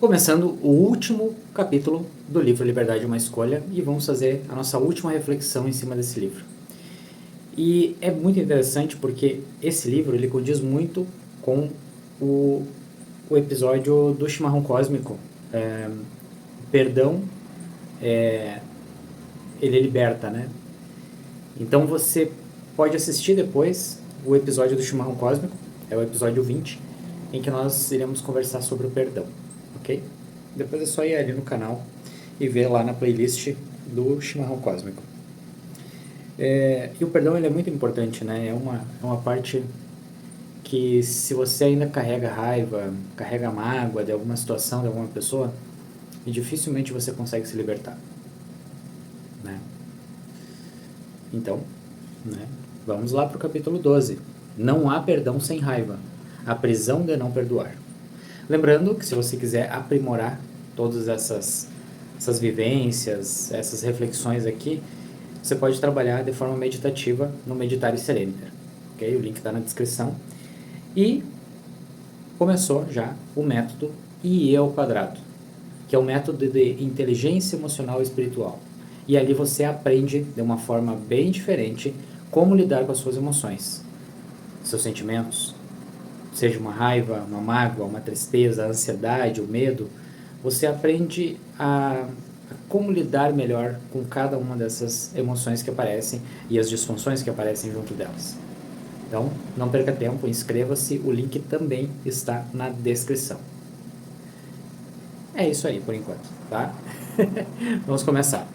Começando o último capítulo do livro Liberdade é uma Escolha e vamos fazer a nossa última reflexão em cima desse livro. E é muito interessante porque esse livro ele condiz muito com o episódio do Chimarrão Cósmico. Perdão, ele liberta, né? Então você pode assistir depois o episódio do Chimarrão Cósmico, é o episódio 20, em que nós iremos conversar sobre o perdão, ok? Depois é só ir ali no canal e ver lá na playlist do Chimarrão Cósmico. E o perdão ele é muito importante, né? É uma parte que, se você ainda carrega raiva, carrega mágoa de alguma situação, de alguma pessoa, dificilmente você consegue se libertar, né? Então, né, vamos lá para o capítulo 12. Não há perdão sem raiva. A prisão de não perdoar. Lembrando que, se você quiser aprimorar todas essas vivências, essas reflexões aqui, você pode trabalhar de forma meditativa no Meditar e Sereniter, ok? O link está na descrição. E começou já o método IE², que é o método de inteligência emocional e espiritual. E ali você aprende de uma forma bem diferente como lidar com as suas emoções, seus sentimentos, seja uma raiva, uma mágoa, uma tristeza, a ansiedade, o medo. Você aprende a como lidar melhor com cada uma dessas emoções que aparecem e as disfunções que aparecem junto delas. Então, não perca tempo, inscreva-se, o link também está na descrição. É isso aí por enquanto, tá? Vamos começar.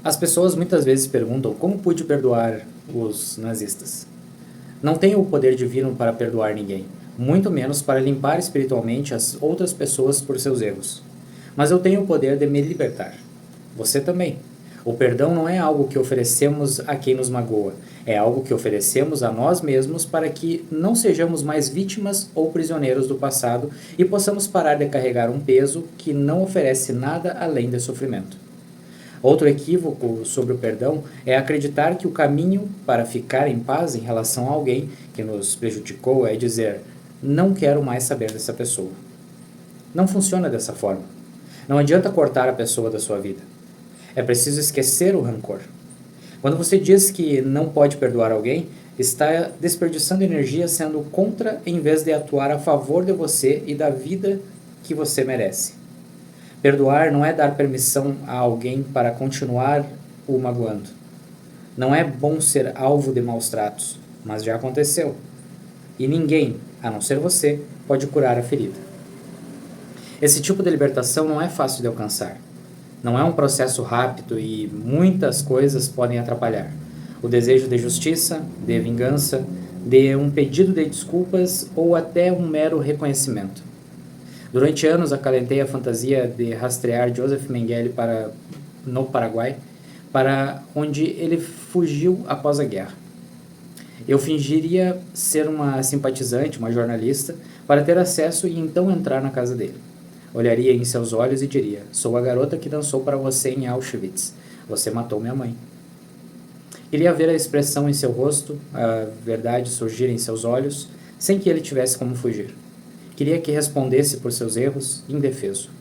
As pessoas muitas vezes perguntam como pude perdoar os nazistas. Não tenho o poder divino para perdoar ninguém, muito menos para limpar espiritualmente as outras pessoas por seus erros. Mas eu tenho o poder de me libertar. Você também. O perdão não é algo que oferecemos a quem nos magoa, é algo que oferecemos a nós mesmos para que não sejamos mais vítimas ou prisioneiros do passado e possamos parar de carregar um peso que não oferece nada além de sofrimento. Outro equívoco sobre o perdão é acreditar que o caminho para ficar em paz em relação a alguém que nos prejudicou é dizer: não quero mais saber dessa pessoa. Não funciona dessa forma. Não adianta cortar a pessoa da sua vida. É preciso esquecer o rancor. Quando você diz que não pode perdoar alguém, está desperdiçando energia sendo contra em vez de atuar a favor de você e da vida que você merece. Perdoar não é dar permissão a alguém para continuar o magoando. Não é bom ser alvo de maus tratos, mas já aconteceu. E ninguém, a não ser você, pode curar a ferida. Esse tipo de libertação não é fácil de alcançar. Não é um processo rápido e muitas coisas podem atrapalhar. O desejo de justiça, de vingança, de um pedido de desculpas ou até um mero reconhecimento. Durante anos acalentei a fantasia de rastrear Joseph Mengele no Paraguai, para onde ele fugiu após a guerra. Eu fingiria ser uma simpatizante, uma jornalista, para ter acesso e então entrar na casa dele. Olharia em seus olhos e diria: sou a garota que dançou para você em Auschwitz. Você matou minha mãe. Queria ver a expressão em seu rosto, a verdade surgir em seus olhos, sem que ele tivesse como fugir. Queria que respondesse por seus erros, indefeso.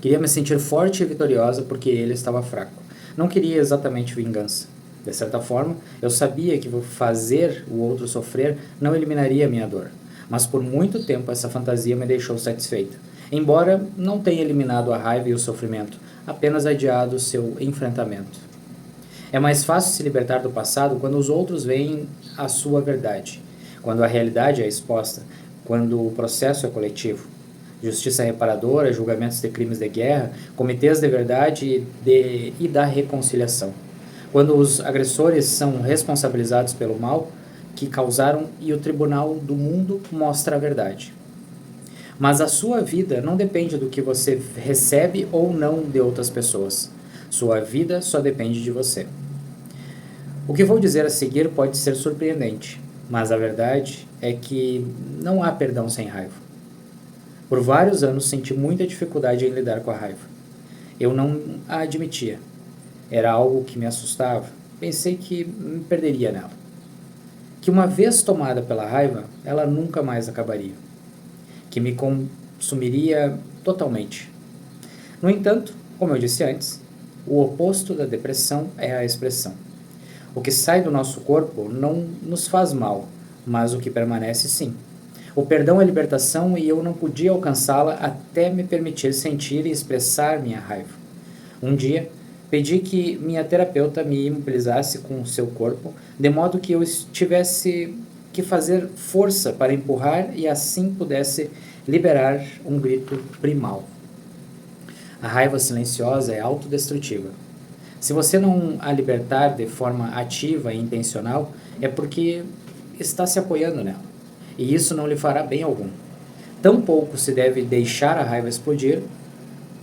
Queria me sentir forte e vitoriosa porque ele estava fraco. Não queria exatamente vingança. De certa forma, eu sabia que fazer o outro sofrer não eliminaria minha dor. Mas por muito tempo essa fantasia me deixou satisfeita. Embora não tenha eliminado a raiva e o sofrimento, apenas adiado seu enfrentamento. É mais fácil se libertar do passado quando os outros veem a sua verdade, quando a realidade é exposta, quando o processo é coletivo. Justiça reparadora, julgamentos de crimes de guerra, comitês de verdade e da reconciliação. Quando os agressores são responsabilizados pelo mal que causaram e o tribunal do mundo mostra a verdade. Mas a sua vida não depende do que você recebe ou não de outras pessoas. Sua vida só depende de você. O que vou dizer a seguir pode ser surpreendente, mas a verdade é que não há perdão sem raiva. Por vários anos senti muita dificuldade em lidar com a raiva. Eu não a admitia. Era algo que me assustava. Pensei que me perderia nela. Que uma vez tomada pela raiva, ela nunca mais acabaria. que me consumiria totalmente. No entanto, como eu disse antes, o oposto da depressão é a expressão. O que sai do nosso corpo não nos faz mal, mas o que permanece sim. O perdão é libertação e eu não podia alcançá-la até me permitir sentir e expressar minha raiva. Um dia, pedi que minha terapeuta me imobilizasse com o seu corpo, de modo que eu tivesse que fazer força para empurrar e assim pudesse liberar um grito primal. A raiva silenciosa é autodestrutiva. Se você não a libertar de forma ativa e intencional, é porque está se apoiando nela. E isso não lhe fará bem algum. Tampouco se deve deixar a raiva explodir.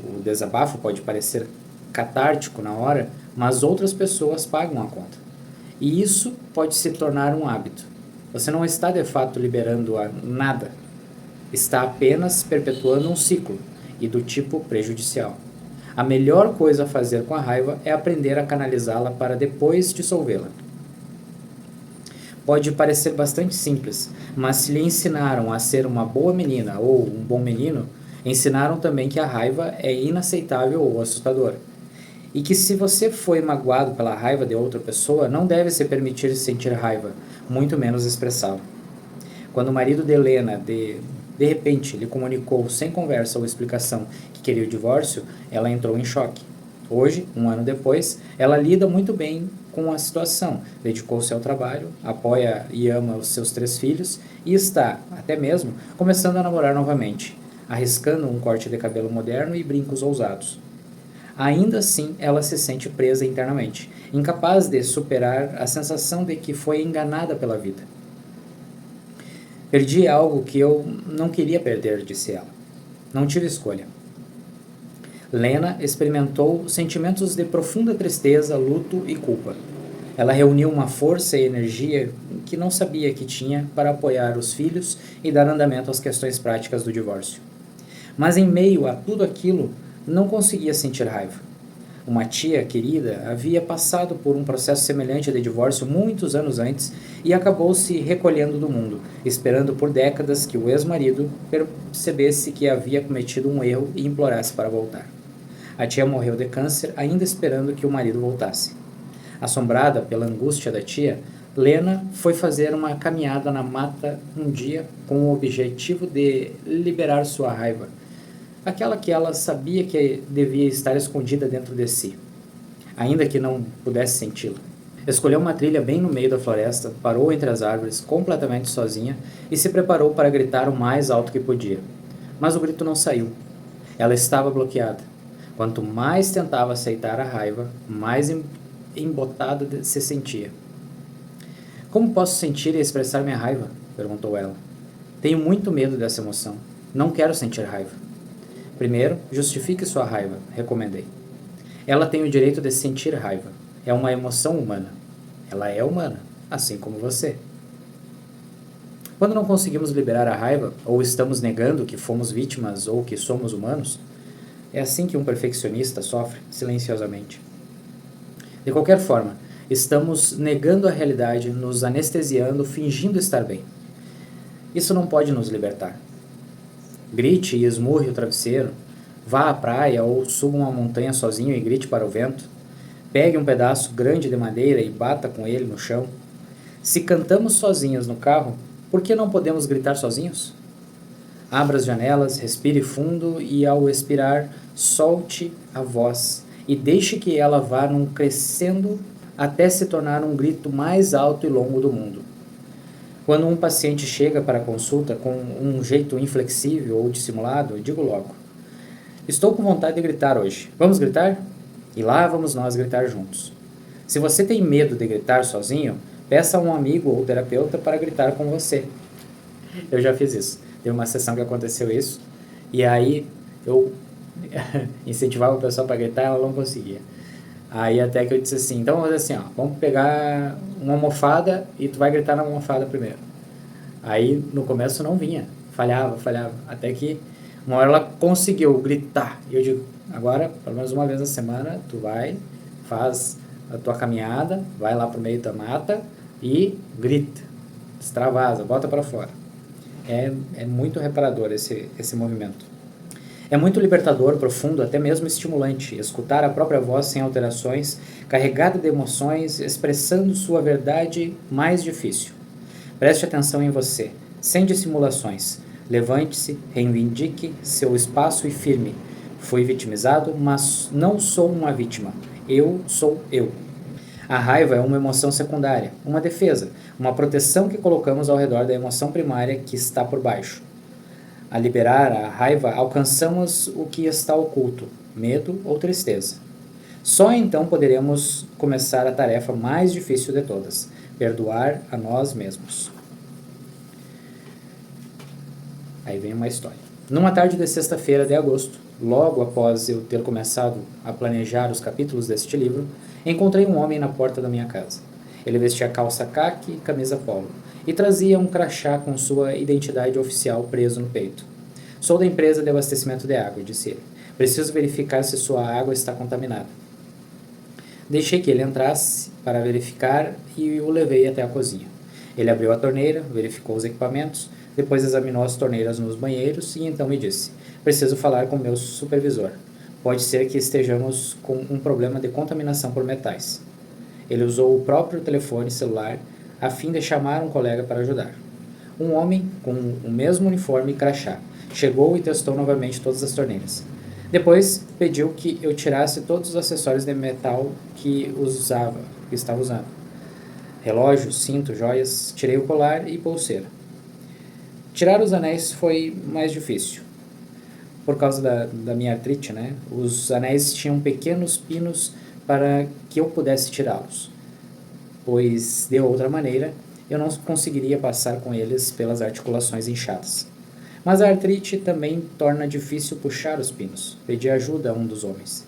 O desabafo pode parecer catártico na hora, mas outras pessoas pagam a conta. E isso pode se tornar um hábito. Você não está de fato liberando a nada. Está apenas perpetuando um ciclo, e do tipo prejudicial. A melhor coisa a fazer com a raiva é aprender a canalizá-la para depois dissolvê-la. Pode parecer bastante simples, mas se lhe ensinaram a ser uma boa menina ou um bom menino, ensinaram também que a raiva é inaceitável ou assustadora. E que se você foi magoado pela raiva de outra pessoa, não deve se permitir sentir raiva, muito menos expressá-la. Quando o marido de Helena, de repente, lhe comunicou sem conversa ou explicação que queria o divórcio, ela entrou em choque. Hoje, um ano depois, ela lida muito bem com a situação, dedicou-se ao trabalho, apoia e ama os seus 3 filhos e está, até mesmo, começando a namorar novamente, arriscando um corte de cabelo moderno e brincos ousados. Ainda assim, ela se sente presa internamente, incapaz de superar a sensação de que foi enganada pela vida. Perdi algo que eu não queria perder, disse ela. Não tive escolha. Lena experimentou sentimentos de profunda tristeza, luto e culpa. Ela reuniu uma força e energia que não sabia que tinha para apoiar os filhos e dar andamento às questões práticas do divórcio. Mas em meio a tudo aquilo, não conseguia sentir raiva. Uma tia querida havia passado por um processo semelhante de divórcio muitos anos antes e acabou se recolhendo do mundo, esperando por décadas que o ex-marido percebesse que havia cometido um erro e implorasse para voltar. A tia morreu de câncer, ainda esperando que o marido voltasse. Assombrada pela angústia da tia, Lena foi fazer uma caminhada na mata um dia com o objetivo de liberar sua raiva, aquela que ela sabia que devia estar escondida dentro de si, ainda que não pudesse senti-la. Escolheu uma trilha bem no meio da floresta, parou entre as árvores, completamente sozinha, e se preparou para gritar o mais alto que podia. Mas o grito não saiu. Ela estava bloqueada. Quanto mais tentava aceitar a raiva, mais embotada se sentia. Como posso sentir e expressar minha raiva? Perguntou ela. Tenho muito medo dessa emoção. Não quero sentir raiva. Primeiro, justifique sua raiva, recomendei. Ela tem o direito de sentir raiva. É uma emoção humana. Ela é humana, assim como você. Quando não conseguimos liberar a raiva, ou estamos negando que fomos vítimas ou que somos humanos, é assim que um perfeccionista sofre, silenciosamente. De qualquer forma, estamos negando a realidade, nos anestesiando, fingindo estar bem. Isso não pode nos libertar. Grite e esmurre o travesseiro, vá à praia ou suba uma montanha sozinho e grite para o vento. Pegue um pedaço grande de madeira e bata com ele no chão. Se cantamos sozinhos no carro, por que não podemos gritar sozinhos? Abra as janelas, respire fundo e, ao expirar, solte a voz e deixe que ela vá num crescendo até se tornar um grito mais alto e longo do mundo. Quando um paciente chega para a consulta com um jeito inflexível ou dissimulado, digo logo: estou com vontade de gritar hoje. Vamos gritar? E lá vamos nós gritar juntos. Se você tem medo de gritar sozinho, peça a um amigo ou terapeuta para gritar com você. Eu já fiz isso. Teve uma sessão que aconteceu isso, e aí eu incentivava o pessoal para gritar, ela não conseguia. Aí até que eu disse assim, então vamos fazer assim, ó, vamos pegar uma almofada e tu vai gritar na almofada primeiro. Aí no começo não vinha, falhava, até que uma hora ela conseguiu gritar. E eu digo, agora, pelo menos uma vez na semana, tu vai, faz a tua caminhada, vai lá pro meio da mata e grita, extravasa, bota para fora. É muito reparador esse movimento. É muito libertador, profundo, até mesmo estimulante, escutar a própria voz sem alterações, carregada de emoções, expressando sua verdade mais difícil. Preste atenção em você, sem dissimulações. Levante-se, reivindique seu espaço e firme. Fui vitimizado, mas não sou uma vítima. Eu sou eu. A raiva é uma emoção secundária, uma defesa, uma proteção que colocamos ao redor da emoção primária que está por baixo. A liberar a raiva, alcançamos o que está oculto, medo ou tristeza. Só então poderemos começar a tarefa mais difícil de todas, perdoar a nós mesmos. Aí vem uma história. Numa tarde de sexta-feira de agosto, logo após eu ter começado a planejar os capítulos deste livro, encontrei um homem na porta da minha casa. Ele vestia calça caqui e camisa polo, e trazia um crachá com sua identidade oficial preso no peito. Sou da empresa de abastecimento de água, disse ele. Preciso verificar se sua água está contaminada. Deixei que ele entrasse para verificar e o levei até a cozinha. Ele abriu a torneira, verificou os equipamentos, depois examinou as torneiras nos banheiros e então me disse: preciso falar com meu supervisor. Pode ser que estejamos com um problema de contaminação por metais. Ele usou o próprio telefone celular a fim de chamar um colega para ajudar. Um homem com o mesmo uniforme e crachá chegou e testou novamente todas as torneiras. Depois pediu que eu tirasse todos os acessórios de metal que estava usando. Relógio, cinto, joias, tirei o colar e pulseira. Tirar os anéis foi mais difícil. Por causa da minha artrite, né? Os anéis tinham pequenos pinos para que eu pudesse tirá-los, pois, de outra maneira, eu não conseguiria passar com eles pelas articulações inchadas. Mas a artrite também torna difícil puxar os pinos. Pedi ajuda a um dos homens.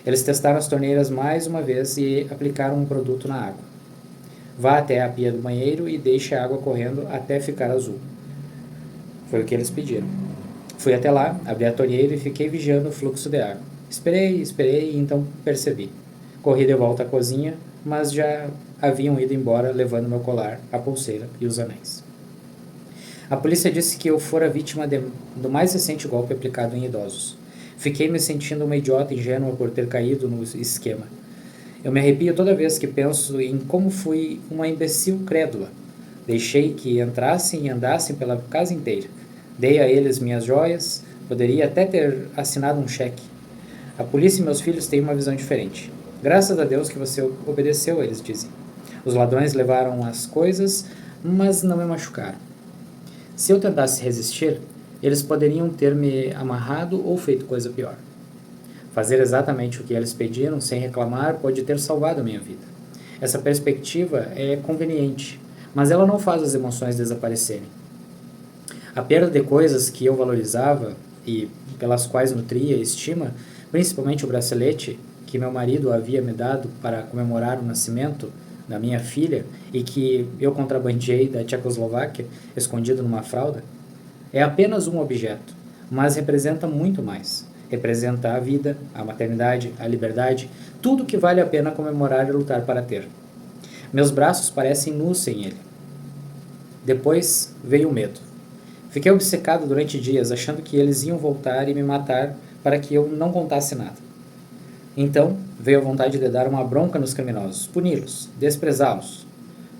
Eles testaram as torneiras mais uma vez e aplicaram um produto na água. Vá até a pia do banheiro e deixe a água correndo até ficar azul. Foi o que eles pediram. Fui até lá, abri a torneira e fiquei vigiando o fluxo de água. Esperei e então percebi. Corri de volta à cozinha, mas já haviam ido embora levando meu colar, a pulseira e os anéis. A polícia disse que eu fora vítima do mais recente golpe aplicado em idosos. Fiquei me sentindo uma idiota ingênua por ter caído no esquema. Eu me arrepio toda vez que penso em como fui uma imbecil crédula. Deixei que entrassem e andassem pela casa inteira. Dei a eles minhas joias, poderia até ter assinado um cheque. A polícia e meus filhos têm uma visão diferente. Graças a Deus que você obedeceu, eles dizem. Os ladrões levaram as coisas, mas não me machucaram. Se eu tentasse resistir, eles poderiam ter me amarrado ou feito coisa pior. Fazer exatamente o que eles pediram, sem reclamar, pode ter salvado a minha vida. Essa perspectiva é conveniente, mas ela não faz as emoções desaparecerem. A perda de coisas que eu valorizava e pelas quais nutria estima, principalmente o bracelete que meu marido havia me dado para comemorar o nascimento da minha filha e que eu contrabandeei da Tchecoslováquia, escondido numa fralda, é apenas um objeto, mas representa muito mais. Representa a vida, a maternidade, a liberdade, tudo que vale a pena comemorar e lutar para ter. Meus braços parecem nus sem ele. Depois veio o medo. Fiquei obcecado durante dias, achando que eles iam voltar e me matar para que eu não contasse nada. Então, veio a vontade de dar uma bronca nos criminosos, puni-los, desprezá-los.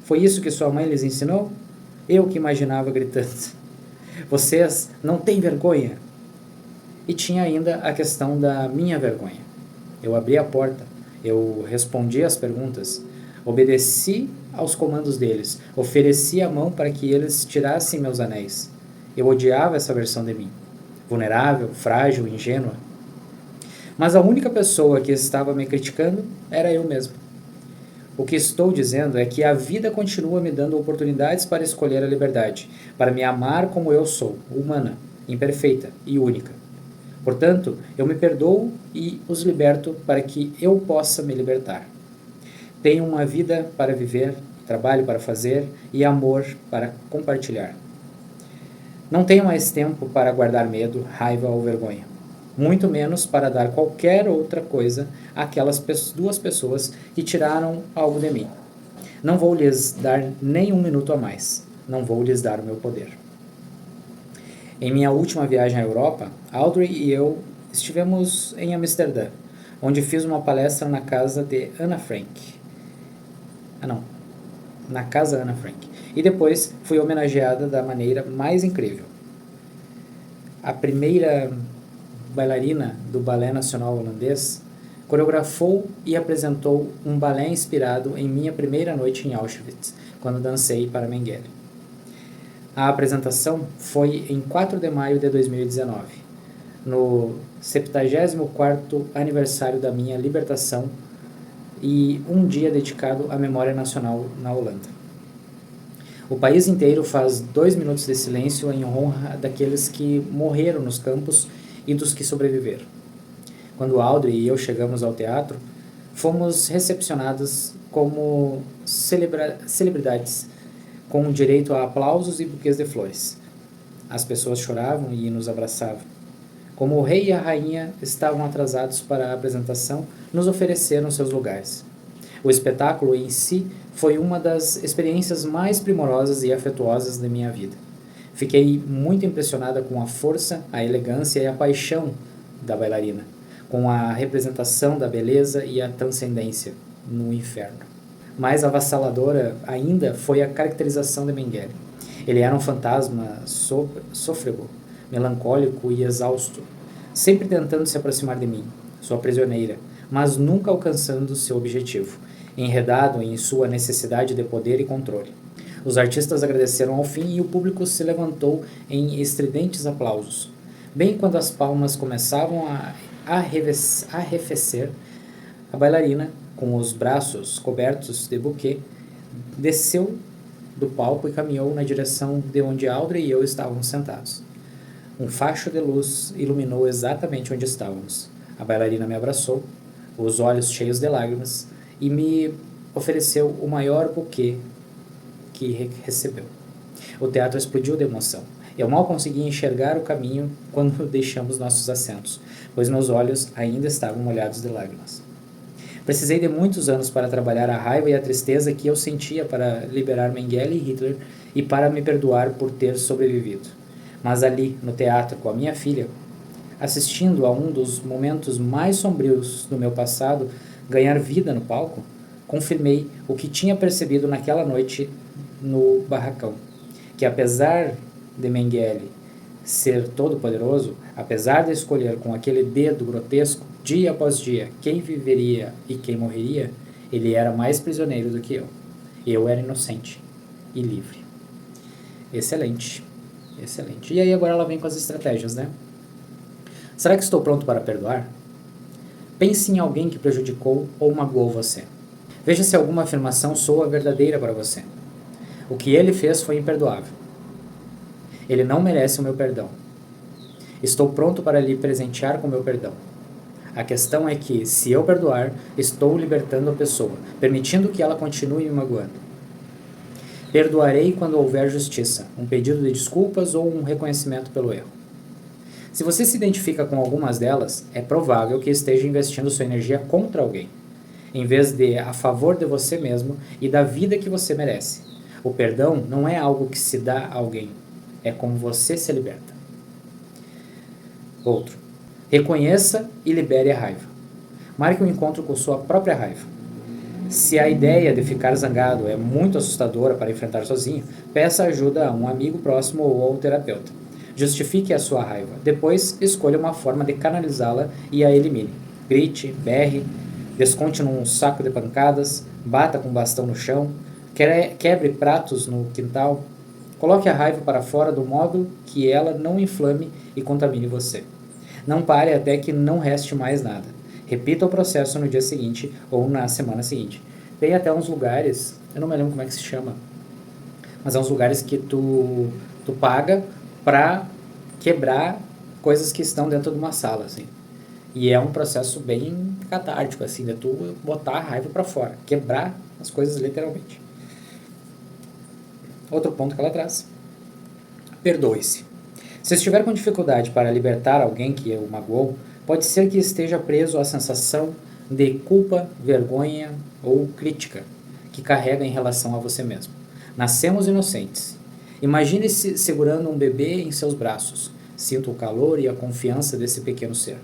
Foi isso que sua mãe lhes ensinou? Eu que imaginava gritando. Vocês não têm vergonha? E tinha ainda a questão da minha vergonha. Eu abri a porta, eu respondi às perguntas, obedeci aos comandos deles, ofereci a mão para que eles tirassem meus anéis. Eu odiava essa versão de mim, vulnerável, frágil, ingênua. Mas a única pessoa que estava me criticando era eu mesmo. O que estou dizendo é que a vida continua me dando oportunidades para escolher a liberdade, para me amar como eu sou, humana, imperfeita e única. Portanto, eu me perdoo e os liberto para que eu possa me libertar. Tenho uma vida para viver, trabalho para fazer e amor para compartilhar. Não tenho mais tempo para guardar medo, raiva ou vergonha. Muito menos para dar qualquer outra coisa àquelas duas pessoas que tiraram algo de mim. Não vou lhes dar nem um minuto a mais. Não vou lhes dar o meu poder. Em minha última viagem à Europa, Audrey e eu estivemos em Amsterdã, onde fiz uma palestra na casa de Anna Frank. Na casa Anna Frank. E depois fui homenageada da maneira mais incrível. A primeira bailarina do Balé Nacional Holandês coreografou e apresentou um balé inspirado em minha primeira noite em Auschwitz, quando dancei para Mengele. A apresentação foi em 4 de maio de 2019, no 74º aniversário da minha libertação e um dia dedicado à memória nacional na Holanda. O país inteiro faz 2 minutos de silêncio em honra daqueles que morreram nos campos e dos que sobreviveram. Quando Audrey e eu chegamos ao teatro, fomos recepcionados como celebridades, com direito a aplausos e buquês de flores. As pessoas choravam e nos abraçavam. Como o rei e a rainha estavam atrasados para a apresentação, nos ofereceram seus lugares. O espetáculo em si foi uma das experiências mais primorosas e afetuosas da minha vida. Fiquei muito impressionada com a força, a elegância e a paixão da bailarina, com a representação da beleza e a transcendência no inferno. Mais avassaladora ainda foi a caracterização de Mengele. Ele era um fantasma sôfrego, melancólico e exausto, sempre tentando se aproximar de mim, sua prisioneira, mas nunca alcançando seu objetivo, enredado em sua necessidade de poder e controle. Os artistas agradeceram ao fim e o público se levantou em estridentes aplausos. Bem quando as palmas começavam a arrefecer, a bailarina, com os braços cobertos de buquê, desceu do palco e caminhou na direção de onde Audrey e eu estávamos sentados. Um facho de luz iluminou exatamente onde estávamos. A bailarina me abraçou, os olhos cheios de lágrimas, e me ofereceu o maior buquê que recebeu. O teatro explodiu de emoção. Eu mal conseguia enxergar o caminho quando deixamos nossos assentos, pois meus olhos ainda estavam molhados de lágrimas. Precisei de muitos anos para trabalhar a raiva e a tristeza que eu sentia para liberar Mengele e Hitler e para me perdoar por ter sobrevivido. Mas ali, no teatro, com a minha filha, assistindo a um dos momentos mais sombrios do meu passado ganhar vida no palco, confirmei o que tinha percebido naquela noite no barracão, que apesar de Mengele ser todo-poderoso, apesar de escolher com aquele dedo grotesco, dia após dia, quem viveria e quem morreria, ele era mais prisioneiro do que eu. Eu era inocente e livre. Excelente, excelente. E aí agora ela vem com as estratégias, né? Será que estou pronto para perdoar? Pense em alguém que prejudicou ou magoou você. Veja se alguma afirmação soa verdadeira para você. O que ele fez foi imperdoável. Ele não merece o meu perdão. Estou pronto para lhe presentear com meu perdão. A questão é que, se eu perdoar, estou libertando a pessoa, permitindo que ela continue me magoando. Perdoarei quando houver justiça, um pedido de desculpas ou um reconhecimento pelo erro. Se você se identifica com algumas delas, é provável que esteja investindo sua energia contra alguém, em vez de a favor de você mesmo e da vida que você merece. O perdão não é algo que se dá a alguém, é como você se liberta. Outro. Reconheça e libere a raiva. Marque um encontro com sua própria raiva. Se a ideia de ficar zangado é muito assustadora para enfrentar sozinho, peça ajuda a um amigo próximo ou ao terapeuta. Justifique a sua raiva. Depois, escolha uma forma de canalizá-la e a elimine. Grite, berre, desconte num saco de pancadas, bata com bastão no chão, quebre pratos no quintal. Coloque a raiva para fora do modo que ela não inflame e contamine você. Não pare até que não reste mais nada. Repita o processo no dia seguinte ou na semana seguinte. Tem até uns lugares, eu não me lembro como é que se chama, mas é uns lugares que tu paga para quebrar coisas que estão dentro de uma sala, assim. E é um processo bem catártico, assim, de tu botar a raiva para fora, quebrar as coisas literalmente. Outro ponto que ela traz. Perdoe-se. Se estiver com dificuldade para libertar alguém que o magoou, pode ser que esteja preso à sensação de culpa, vergonha ou crítica que carrega em relação a você mesmo. Nascemos inocentes. Imagine-se segurando um bebê em seus braços. Sinta o calor e a confiança desse pequeno ser.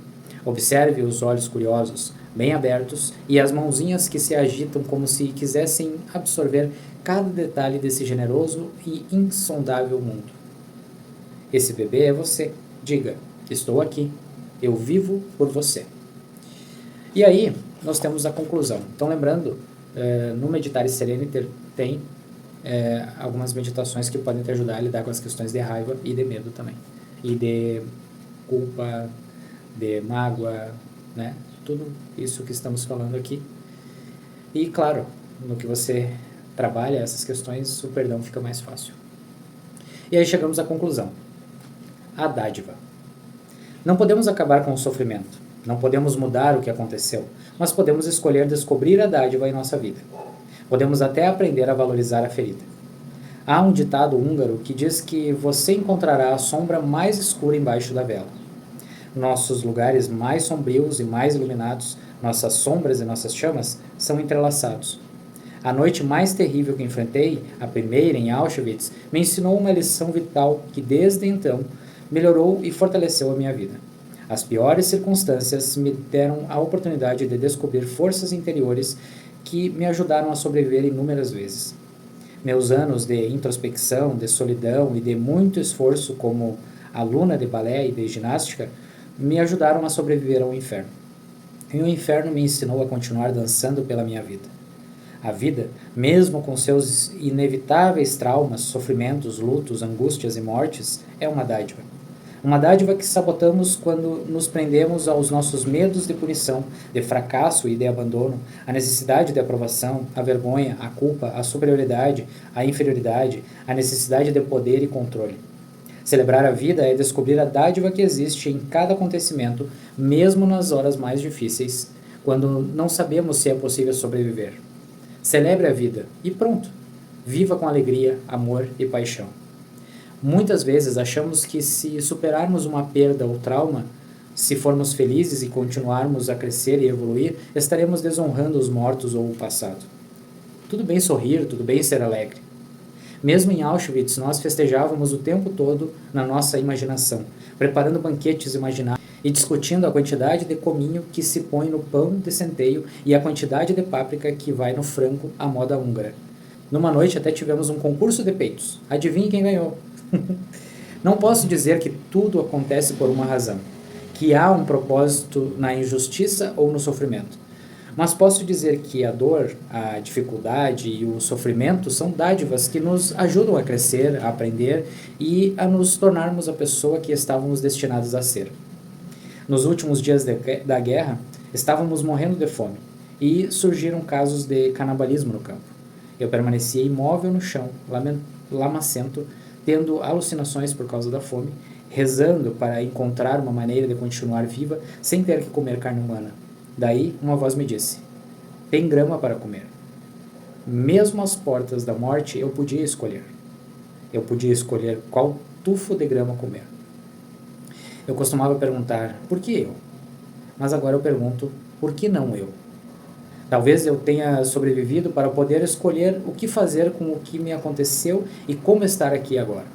Observe os olhos curiosos, bem abertos, e as mãozinhas que se agitam como se quisessem absorver cada detalhe desse generoso e insondável mundo. Esse bebê é você. Diga, estou aqui. Eu vivo por você. E aí, nós temos a conclusão. Então, lembrando, no Meditar Serenity tem algumas meditações que podem te ajudar a lidar com as questões de raiva e de medo também. E de culpa, de mágoa, né? Tudo isso que estamos falando aqui. E, claro, no que você trabalha essas questões, o perdão fica mais fácil. E aí chegamos à conclusão. A dádiva. Não podemos acabar com o sofrimento. Não podemos mudar o que aconteceu, mas podemos escolher descobrir a dádiva em nossa vida. Podemos até aprender a valorizar a ferida. Há um ditado húngaro que diz que você encontrará a sombra mais escura embaixo da vela. Nossos lugares mais sombrios e mais iluminados, nossas sombras e nossas chamas, são entrelaçados. A noite mais terrível que enfrentei, a primeira em Auschwitz, me ensinou uma lição vital que desde então melhorou e fortaleceu a minha vida. As piores circunstâncias me deram a oportunidade de descobrir forças interiores que me ajudaram a sobreviver inúmeras vezes. Meus anos de introspecção, de solidão e de muito esforço como aluna de balé e de ginástica me ajudaram a sobreviver ao inferno. E o inferno me ensinou a continuar dançando pela minha vida. A vida, mesmo com seus inevitáveis traumas, sofrimentos, lutos, angústias e mortes, é uma dádiva. Uma dádiva que sabotamos quando nos prendemos aos nossos medos de punição, de fracasso e de abandono, a necessidade de aprovação, a vergonha, a culpa, a superioridade, a inferioridade, a necessidade de poder e controle. Celebrar a vida é descobrir a dádiva que existe em cada acontecimento, mesmo nas horas mais difíceis, quando não sabemos se é possível sobreviver. Celebre a vida e pronto. Viva com alegria, amor e paixão. Muitas vezes achamos que se superarmos uma perda ou trauma, se formos felizes e continuarmos a crescer e evoluir, estaremos desonrando os mortos ou o passado. Tudo bem sorrir, tudo bem ser alegre. Mesmo em Auschwitz, nós festejávamos o tempo todo na nossa imaginação, preparando banquetes imaginários e discutindo a quantidade de cominho que se põe no pão de centeio e a quantidade de páprica que vai no frango à moda húngara. Numa noite até tivemos um concurso de peitos. Adivinhe quem ganhou? Não posso dizer que tudo acontece por uma razão, que há um propósito na injustiça ou no sofrimento. Mas posso dizer que a dor, a dificuldade e o sofrimento são dádivas que nos ajudam a crescer, a aprender e a nos tornarmos a pessoa que estávamos destinados a ser. Nos últimos dias da guerra, estávamos morrendo de fome e surgiram casos de canibalismo no campo. Eu permanecia imóvel no chão, lamacento, tendo alucinações por causa da fome, rezando para encontrar uma maneira de continuar viva sem ter que comer carne humana. Daí, uma voz me disse: tem grama para comer. Mesmo às portas da morte, eu podia escolher. Eu podia escolher qual tufo de grama comer. Eu costumava perguntar, por que eu? Mas agora eu pergunto, por que não eu? Talvez eu tenha sobrevivido para poder escolher o que fazer com o que me aconteceu e como estar aqui agora.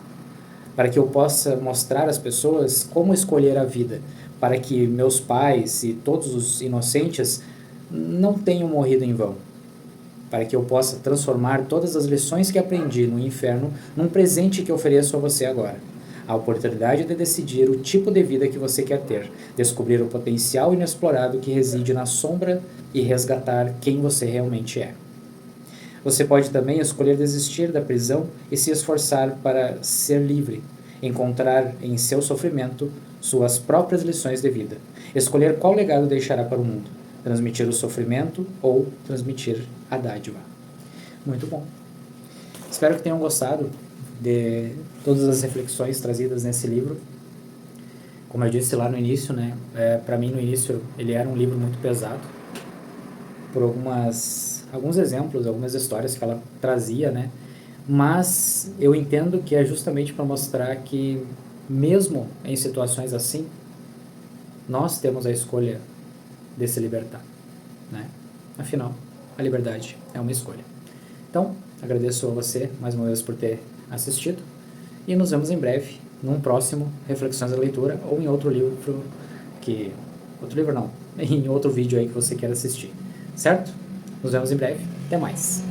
Para que eu possa mostrar às pessoas como escolher a vida, para que meus pais e todos os inocentes não tenham morrido em vão. Para que eu possa transformar todas as lições que aprendi no inferno num presente que ofereço a você agora. A oportunidade de decidir o tipo de vida que você quer ter, descobrir o potencial inexplorado que reside na sombra e resgatar quem você realmente é. Você pode também escolher desistir da prisão e se esforçar para ser livre, encontrar em seu sofrimento suas próprias lições de vida, escolher qual legado deixará para o mundo, transmitir o sofrimento ou transmitir a dádiva. Muito bom. Espero que tenham gostado de todas as reflexões trazidas nesse livro. Como eu disse lá no início, né, para mim no início ele era um livro muito pesado, por alguns exemplos, algumas histórias que ela trazia, né, mas eu entendo que é justamente para mostrar que mesmo em situações assim, nós temos a escolha de se libertar, né? Afinal, a liberdade é uma escolha. Então, agradeço a você mais uma vez por ter assistido. e nos vemos em breve num próximo Reflexões da Leitura ou em outro livro em outro vídeo aí que você queira assistir, certo? Nos vemos em breve, até mais.